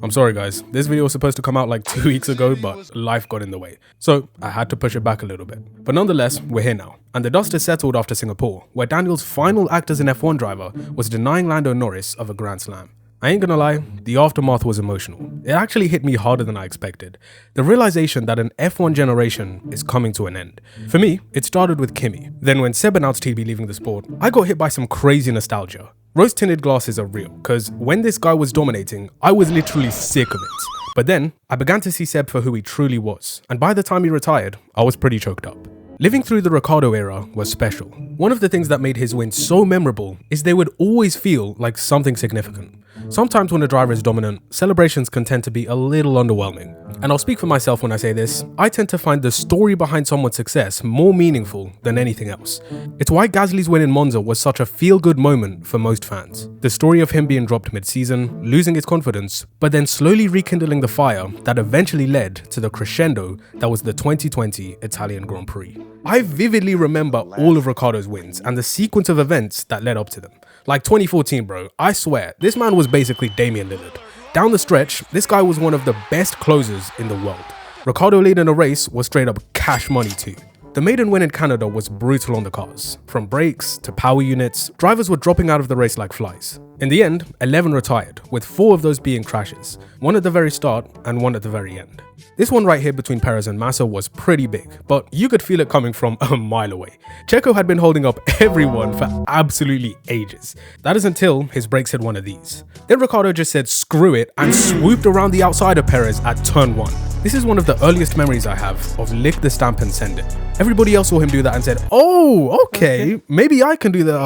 I'm sorry guys, this video was supposed to come out like 2 weeks ago, but life got in the way. So I had to push it back a little bit. But nonetheless, we're here now. And the dust is settled after Singapore, where Daniel's final act as an F1 driver was denying Lando Norris of a Grand Slam. I ain't gonna lie, the aftermath was emotional. It actually hit me harder than I expected. The realization that an F1 generation is coming to an end. For me, it started with Kimi. Then when Seb announced he'd be leaving the sport, I got hit by some crazy nostalgia. Rose-tinted glasses are real, cause when this guy was dominating, I was literally sick of it. But then, I began to see Seb for who he truly was, and by the time he retired, I was pretty choked up. Living through the Ricciardo era was special. One of the things that made his wins so memorable is they would always feel like something significant. Sometimes when a driver is dominant, celebrations can tend to be a little underwhelming. And I'll speak for myself when I say this, I tend to find the story behind someone's success more meaningful than anything else. It's why Gasly's win in Monza was such a feel-good moment for most fans. The story of him being dropped mid-season, losing his confidence, but then slowly rekindling the fire that eventually led to the crescendo that was the 2020 Italian Grand Prix. I vividly remember all of Ricciardo's wins and the sequence of events that led up to them. Like 2014, bro, I swear, this man was basically Damian Lillard. Down the stretch, this guy was one of the best closers in the world. Ricciardo leading a race was straight up cash money too. The maiden win in Canada was brutal on the cars. From brakes to power units, drivers were dropping out of the race like flies. In the end, 11 retired, with 4 of those being crashes, one at the very start and one at the very end. This one right here between Perez and Massa was pretty big, but you could feel it coming from a mile away. Checo had been holding up everyone for absolutely ages. That is until his brakes hit one of these. Then Ricciardo just said screw it and swooped around the outside of Perez at turn 1. This is one of the earliest memories I have of lick the stamp and send it. Everybody else saw him do that and said, oh, okay, maybe I can do that.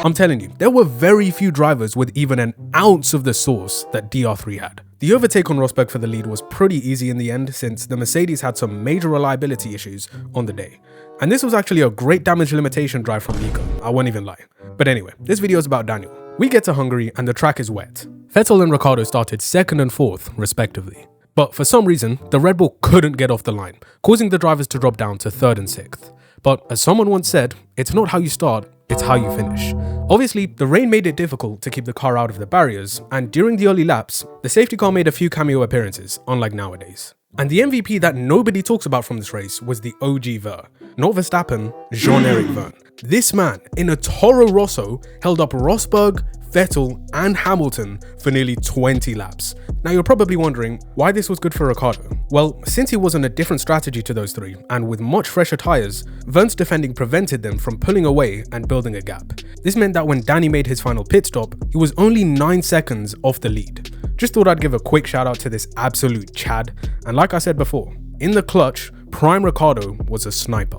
I'm telling you, there were very few drivers with even an ounce of the sauce that DR3 had. The overtake on Rosberg for the lead was pretty easy in the end since the Mercedes had some major reliability issues on the day. And this was actually a great damage limitation drive from Nico, I won't even lie. But anyway, this video is about Daniel. We get to Hungary and the track is wet. Vettel and Ricciardo started 2nd and 4th respectively. But for some reason, the Red Bull couldn't get off the line, causing the drivers to drop down to 3rd and 6th. But as someone once said, it's not how you start, it's how you finish. Obviously, the rain made it difficult to keep the car out of the barriers, and during the early laps, the safety car made a few cameo appearances, unlike nowadays. And the MVP that nobody talks about from this race was the OG Ver. Not Verstappen, Jean-Eric Vergne. This man, in a Toro Rosso, held up Rosberg, Vettel and Hamilton for nearly 20 laps. Now you're probably wondering why this was good for Ricciardo. Well, since he was on a different strategy to those three, and with much fresher tyres, Vergne's defending prevented them from pulling away and building a gap. This meant that when Danny made his final pit stop, he was only 9 seconds off the lead. Just thought I'd give a quick shout out to this absolute Chad, and like I said before, in the clutch, prime Ricciardo was a sniper.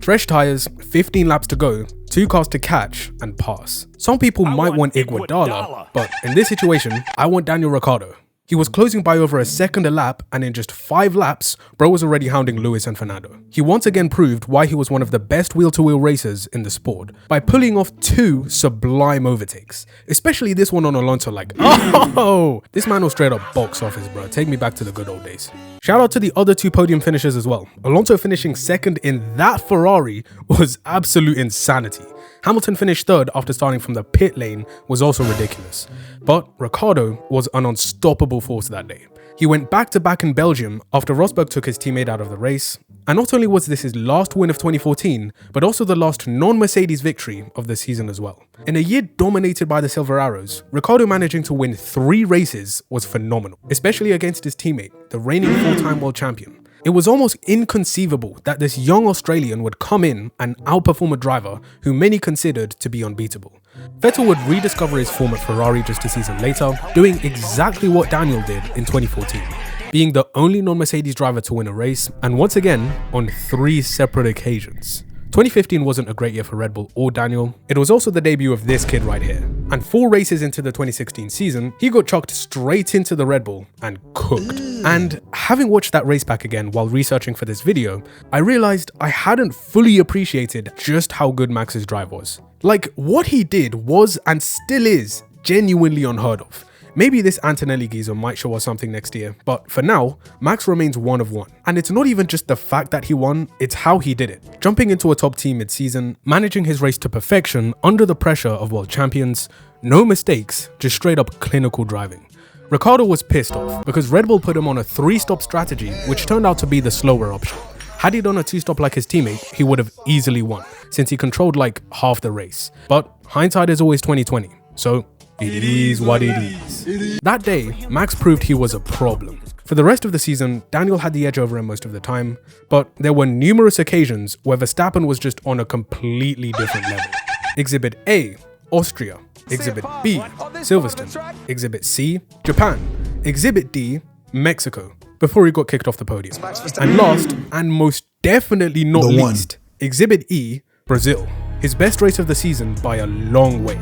Fresh tyres, 15 laps to go, 2 cars to catch and pass. Some people might want Iguodala, but in this situation, I want Daniel Ricciardo. He was closing by over a second a lap, and in just 5 laps, bro was already hounding Lewis and Fernando. He once again proved why he was one of the best wheel-to-wheel racers in the sport, by pulling off 2 sublime overtakes. Especially this one on Alonso, like, oh! This man will straight up box office, bro. Take me back to the good old days. Shout out to the other 2 podium finishers as well. Alonso finishing 2nd in that Ferrari was absolute insanity. Hamilton finished 3rd after starting from the pit lane was also ridiculous. But Ricciardo was an unstoppable force that day. He went back-to-back in Belgium after Rosberg took his teammate out of the race. And not only was this his last win of 2014, but also the last non-Mercedes victory of the season as well. In a year dominated by the Silver Arrows, Ricciardo managing to win 3 races was phenomenal, especially against his teammate, the reigning 4-time world champion. It was almost inconceivable that this young Australian would come in and outperform a driver who many considered to be unbeatable. Vettel would rediscover his form at Ferrari just a season later, doing exactly what Daniel did in 2014, being the only non-Mercedes driver to win a race, and once again, on 3 separate occasions. 2015 wasn't a great year for Red Bull or Daniel. It was also the debut of this kid right here. And 4 races into the 2016 season, he got chucked straight into the Red Bull and cooked. And having watched that race back again while researching for this video, I realized I hadn't fully appreciated just how good Max's drive was. Like, what he did was and still is genuinely unheard of. Maybe this Antonelli geezer might show us something next year, but for now, Max remains one of one. And it's not even just the fact that he won, it's how he did it. Jumping into a top team mid-season, managing his race to perfection under the pressure of world champions, no mistakes, just straight up clinical driving. Ricciardo was pissed off because Red Bull put him on a 3-stop strategy, which turned out to be the slower option. Had he done a 2-stop like his teammate, he would have easily won, since he controlled like half the race. But hindsight is always 20/20, so it is what it is. That day, Max proved he was a problem. For the rest of the season, Daniel had the edge over him most of the time, but there were numerous occasions where Verstappen was just on a completely different level. Exhibit A, Austria. Exhibit B, Silverstone. Exhibit C, Japan. Exhibit D, Mexico, before he got kicked off the podium. And last, and most definitely not least, Exhibit E, Brazil. His best race of the season by a long way.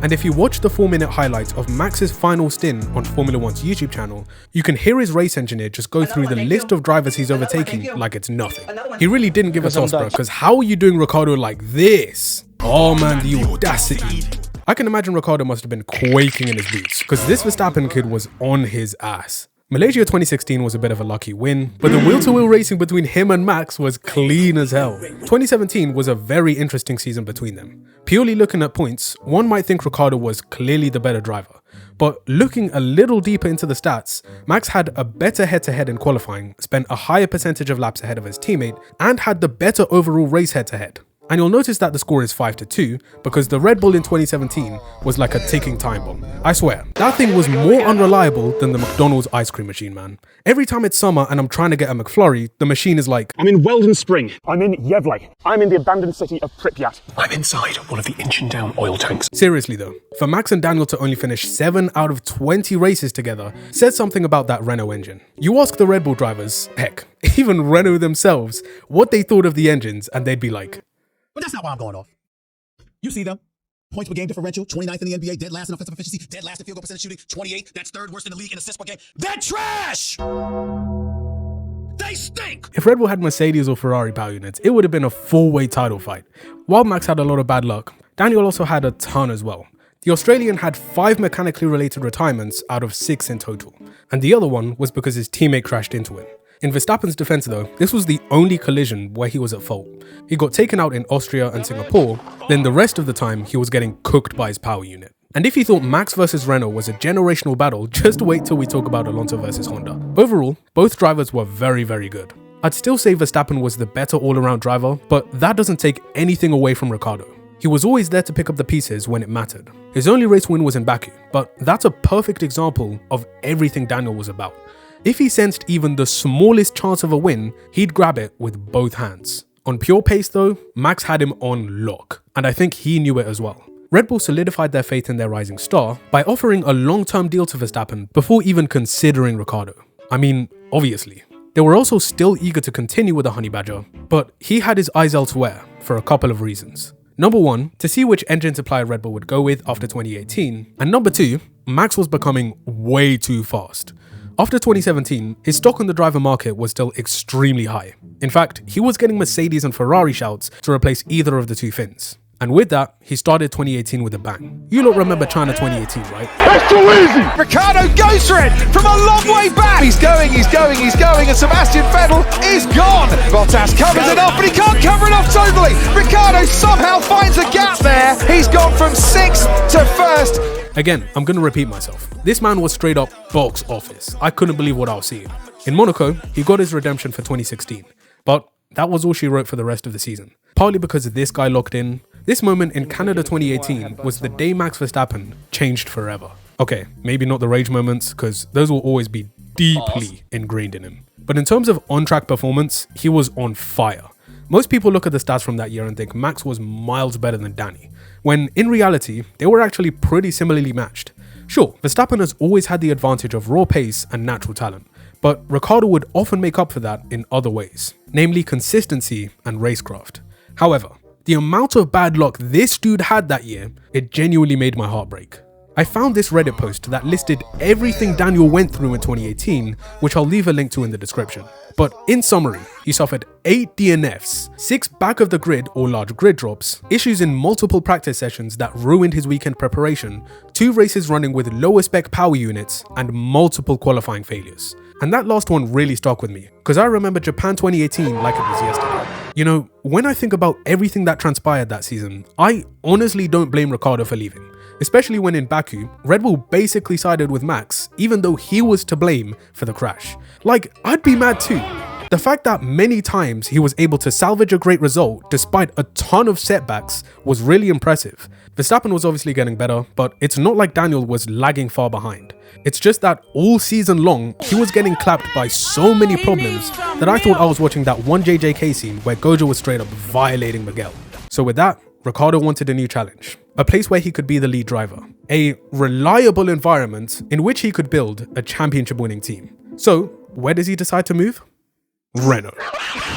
And if you watch the 4-minute highlights of Max's final stint on Formula One's YouTube channel, you can hear his race engineer just go through the list of drivers he's overtaking like it's nothing. He really didn't give a toss, bro, because how are you doing Ricciardo like this? Oh man, the audacity. I can imagine Ricciardo must have been quaking in his boots, because this Verstappen kid was on his ass. Malaysia 2016 was a bit of a lucky win, but the wheel-to-wheel racing between him and Max was clean as hell. 2017 was a very interesting season between them. Purely looking at points, one might think Ricciardo was clearly the better driver. But looking a little deeper into the stats, Max had a better head-to-head in qualifying, spent a higher percentage of laps ahead of his teammate, and had the better overall race head-to-head. And you'll notice that the score is 5-2 because the Red Bull in 2017 was like a ticking time bomb. I swear, that thing was more unreliable than the McDonald's ice cream machine, man. Every time it's summer and I'm trying to get a McFlurry, the machine is like, I'm in Weldon Spring. I'm in Yevley. I'm in the abandoned city of Pripyat. I'm inside one of the engine-down oil tanks. Seriously though, for Max and Daniel to only finish 7 out of 20 races together says something about that Renault engine. You ask the Red Bull drivers, heck, even Renault themselves, what they thought of the engines and they'd be like, but that's not why I'm going off. You see them. Points per game differential, 29th in the NBA, dead last in offensive efficiency, dead last in field goal percentage shooting, 28. That's third worst in the league in assists per game. They're trash! They stink! If Red Bull had Mercedes or Ferrari power units, it would have been a 4-way title fight. While Max had a lot of bad luck, Daniel also had a ton as well. The Australian had 5 mechanically related retirements out of 6 in total, and the other one was because his teammate crashed into him. In Verstappen's defense though, this was the only collision where he was at fault. He got taken out in Austria and Singapore, then the rest of the time he was getting cooked by his power unit. And if you thought Max versus Renault was a generational battle, just wait till we talk about Alonso versus Honda. Overall, both drivers were very, very good. I'd still say Verstappen was the better all-around driver, but that doesn't take anything away from Ricciardo. He was always there to pick up the pieces when it mattered. His only race win was in Baku, but that's a perfect example of everything Daniel was about. If he sensed even the smallest chance of a win, he'd grab it with both hands. On pure pace though, Max had him on lock, and I think he knew it as well. Red Bull solidified their faith in their rising star by offering a long-term deal to Verstappen before even considering Ricciardo. I mean, obviously. They were also still eager to continue with the Honey Badger, but he had his eyes elsewhere for a couple of reasons. Number 1, to see which engine supplier Red Bull would go with after 2018, and number 2, Max was becoming way too fast. After 2017, his stock on the driver market was still extremely high. In fact, he was getting Mercedes and Ferrari shouts to replace either of the two Finns. And with that, he started 2018 with a bang. You lot remember China 2018, right? That's too easy! Ricciardo goes for it from a long way back! He's going, and Sebastian Vettel is gone! Bottas covers it off, but he can't cover it off totally! Ricciardo somehow finds a gap there! He's gone from 6th to 1st! Again, I'm gonna repeat myself. This man was straight up box office. I couldn't believe what I was seeing. In Monaco, he got his redemption for 2016, but that was all she wrote for the rest of the season. Partly because this guy locked in. This moment in Canada 2018 was the day Max Verstappen changed forever. Okay, maybe not the rage moments, because those will always be deeply ingrained in him. But in terms of on-track performance, he was on fire. Most people look at the stats from that year and think Max was miles better than Danny, when in reality, they were actually pretty similarly matched. Sure, Verstappen has always had the advantage of raw pace and natural talent, but Ricciardo would often make up for that in other ways, namely consistency and racecraft. However, the amount of bad luck this dude had that year, it genuinely made my heart break. I found this Reddit post that listed everything Daniel went through in 2018, which I'll leave a link to in the description. But in summary, he suffered 8 DNFs, 6 back of the grid or large grid drops, issues in multiple practice sessions that ruined his weekend preparation, 2 races running with lower spec power units, and multiple qualifying failures. And that last one really stuck with me, because I remember Japan 2018 like it was yesterday. You know, when I think about everything that transpired that season, I honestly don't blame Ricciardo for leaving. especially when in Baku, Red Bull basically sided with Max, even though he was to blame for the crash. Like, I'd be mad too. The fact that many times he was able to salvage a great result despite a ton of setbacks was really impressive. Verstappen was obviously getting better, but it's not like Daniel was lagging far behind. It's just that all season long, he was getting clapped by so many problems that I thought I was watching that one JJK scene where Gojo was straight up violating Miguel. So with that, Ricciardo wanted a new challenge, a place where he could be the lead driver, a reliable environment in which he could build a championship winning team. So where does he decide to move? Renault.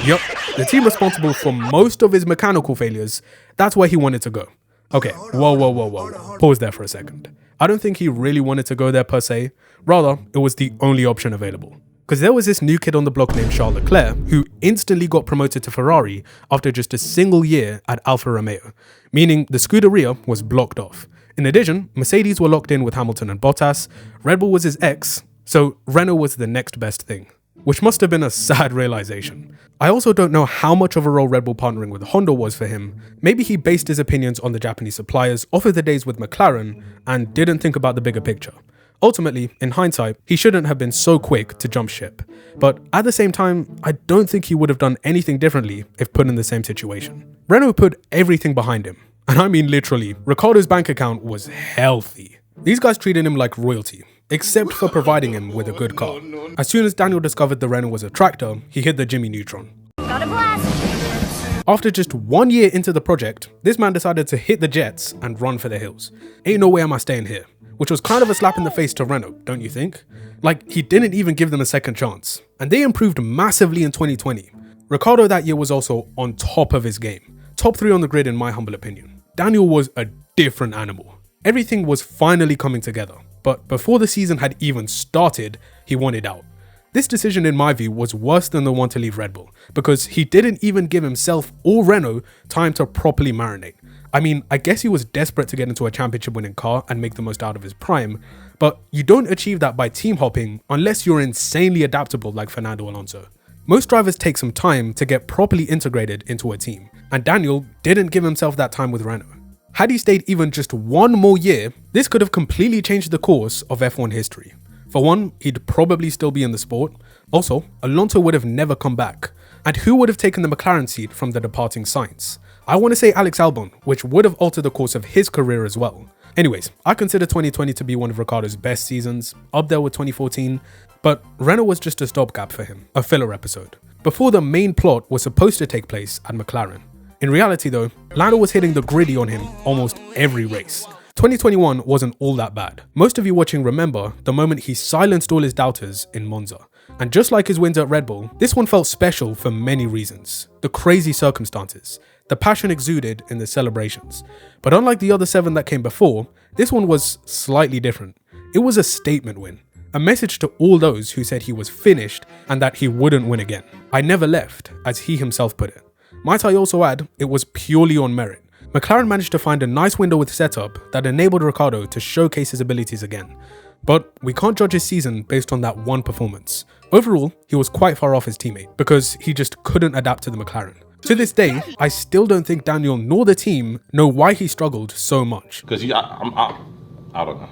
Yup, the team responsible for most of his mechanical failures, that's where he wanted to go. Okay, whoa. Pause there for a second. I don't think he really wanted to go there per se, rather, it was the only option available. Because there was this new kid on the block named Charles Leclerc who instantly got promoted to Ferrari after just a single year at Alfa Romeo, meaning the Scuderia was blocked off. In addition, Mercedes were locked in with Hamilton and Bottas, Red Bull was his ex, so Renault was the next best thing. Which must have been a sad realization. I also don't know how much of a role Red Bull partnering with Honda was for him. Maybe he based his opinions on the Japanese suppliers off of the days with McLaren and didn't think about the bigger picture. Ultimately, in hindsight, he shouldn't have been so quick to jump ship. But at the same time, I don't think he would have done anything differently if put in the same situation. Renault put everything behind him. And I mean literally, Ricciardo's bank account was healthy. These guys treated him like royalty, except for providing him with a good car. As soon as Daniel discovered the Renault was a tractor, he hit the Jimmy Neutron. Got a blast! After just 1 year into the project, this man decided to hit the jets and run for the hills. Ain't no way am I staying here. Which was kind of a slap in the face to Renault, don't you think? Like, he didn't even give them a second chance. And they improved massively in 2020. Ricciardo that year was also on top of his game. Top 3 on the grid in my humble opinion. Daniel was a different animal. Everything was finally coming together. But before the season had even started, he wanted out. This decision in my view was worse than the one to leave Red Bull, because he didn't even give himself or Renault time to properly marinate. I mean, I guess he was desperate to get into a championship winning car and make the most out of his prime, but you don't achieve that by team hopping unless you're insanely adaptable like Fernando Alonso. Most drivers take some time to get properly integrated into a team, and Daniel didn't give himself that time with Renault. Had he stayed even just 1 more year, this could have completely changed the course of F1 history. For one, he'd probably still be in the sport. Also, Alonso would have never come back. And who would have taken the McLaren seat from the departing Sainz? I want to say Alex Albon, which would have altered the course of his career as well. Anyways, I consider 2020 to be one of Ricciardo's best seasons, up there with 2014, but Renault was just a stopgap for him, a filler episode, before the main plot was supposed to take place at McLaren. In reality though, Lando was hitting the griddy on him almost every race. 2021 wasn't all that bad. Most of you watching remember the moment he silenced all his doubters in Monza. And just like his wins at Red Bull, this one felt special for many reasons. The crazy circumstances, the passion exuded in the celebrations. But unlike the other 7 that came before, this one was slightly different. It was a statement win. A message to all those who said he was finished and that he wouldn't win again. I never left, as he himself put it. Might I also add, it was purely on merit. McLaren managed to find a nice window with setup that enabled Ricciardo to showcase his abilities again. But we can't judge his season based on that one performance. Overall, he was quite far off his teammate because he just couldn't adapt to the McLaren. To this day, I still don't think Daniel nor the team know why he struggled so much. Because I don't know.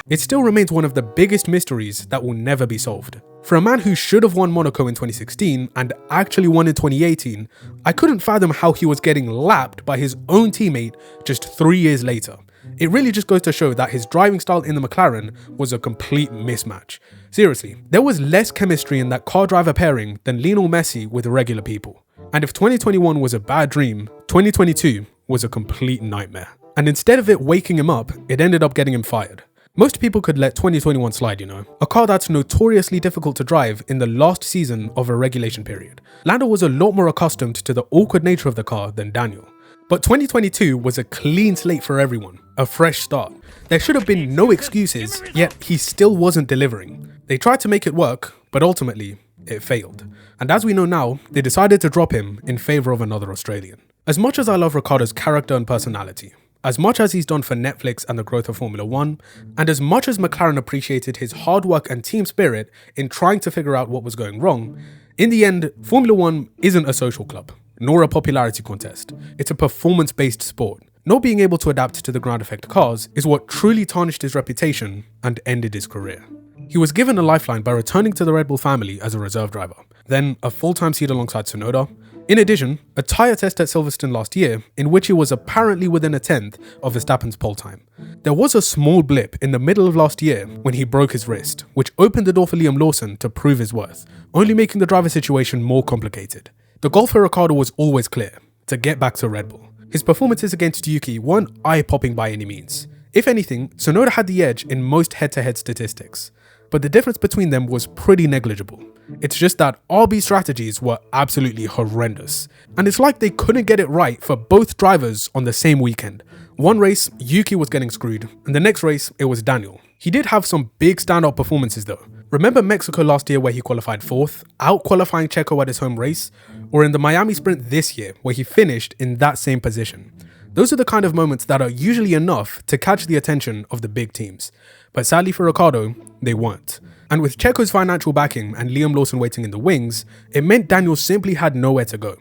It still remains one of the biggest mysteries that will never be solved. For a man who should have won Monaco in 2016 and actually won in 2018, I couldn't fathom how he was getting lapped by his own teammate just 3 years later. It really just goes to show that his driving style in the McLaren was a complete mismatch. Seriously, there was less chemistry in that car driver pairing than Lionel Messi with regular people. And if 2021 was a bad dream, 2022 was a complete nightmare. And instead of it waking him up, it ended up getting him fired. Most people could let 2021 slide, you know. A car that's notoriously difficult to drive in the last season of a regulation period. Lando was a lot more accustomed to the awkward nature of the car than Daniel. But 2022 was a clean slate for everyone, a fresh start. There should have been no excuses, yet he still wasn't delivering. They tried to make it work, but ultimately, it failed. And as we know now, they decided to drop him in favour of another Australian. As much as I love Ricciardo's character and personality, as much as he's done for Netflix and the growth of Formula 1, and as much as McLaren appreciated his hard work and team spirit in trying to figure out what was going wrong, in the end, Formula 1 isn't a social club, nor a popularity contest. It's a performance-based sport. Not being able to adapt to the ground effect cars is what truly tarnished his reputation and ended his career. He was given a lifeline by returning to the Red Bull family as a reserve driver, then a full-time seat alongside Tsunoda. In addition, a tyre test at Silverstone last year in which he was apparently within a tenth of Verstappen's pole time. There was a small blip in the middle of last year when he broke his wrist, which opened the door for Liam Lawson to prove his worth, only making the driver situation more complicated. The goal for Ricciardo was always clear: to get back to Red Bull. His performances against Yuki weren't eye-popping by any means. If anything, Tsunoda had the edge in most head-to-head statistics, but the difference between them was pretty negligible. It's just that RB strategies were absolutely horrendous, and it's like they couldn't get it right for both drivers on the same weekend. One race, Yuki was getting screwed, and the next race, it was Daniel. He did have some big standout performances though. Remember Mexico last year where he qualified 4th, out-qualifying Checo at his home race? Or in the Miami Sprint this year where he finished in that same position? Those are the kind of moments that are usually enough to catch the attention of the big teams. But sadly for Ricciardo, they weren't. And with Checo's financial backing and Liam Lawson waiting in the wings, it meant Daniel simply had nowhere to go.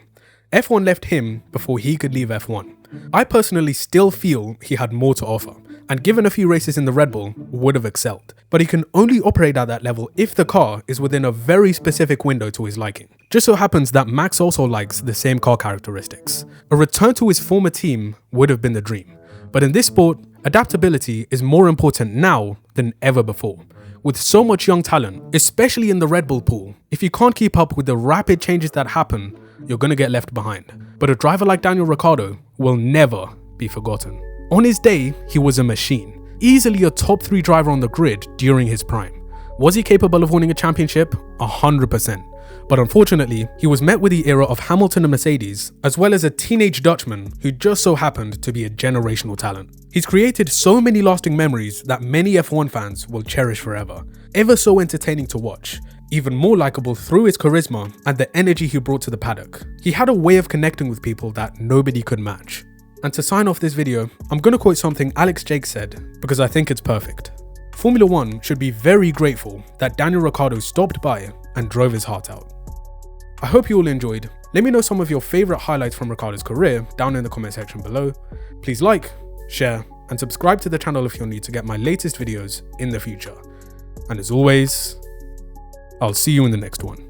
F1 left him before he could leave F1. I personally still feel he had more to offer, and given a few races in the Red Bull, would have excelled. But he can only operate at that level if the car is within a very specific window to his liking. Just so happens that Max also likes the same car characteristics. A return to his former team would have been the dream. But in this sport, adaptability is more important now than ever before. With so much young talent, especially in the Red Bull pool, if you can't keep up with the rapid changes that happen, you're gonna get left behind. But a driver like Daniel Ricciardo will never be forgotten. On his day, he was a machine, easily a top 3 driver on the grid during his prime. Was he capable of winning a championship? 100%. But unfortunately, he was met with the era of Hamilton and Mercedes, as well as a teenage Dutchman who just so happened to be a generational talent. He's created so many lasting memories that many F1 fans will cherish forever. Ever so entertaining to watch, even more likable through his charisma and the energy he brought to the paddock. He had a way of connecting with people that nobody could match. And to sign off this video, I'm gonna quote something Alex Jake said, because I think it's perfect. Formula 1 should be very grateful that Daniel Ricciardo stopped by and drove his heart out. I hope you all enjoyed. Let me know some of your favourite highlights from Ricciardo's career down in the comment section below. Please like, share, and subscribe to the channel if you're new to get my latest videos in the future. And as always, I'll see you in the next one.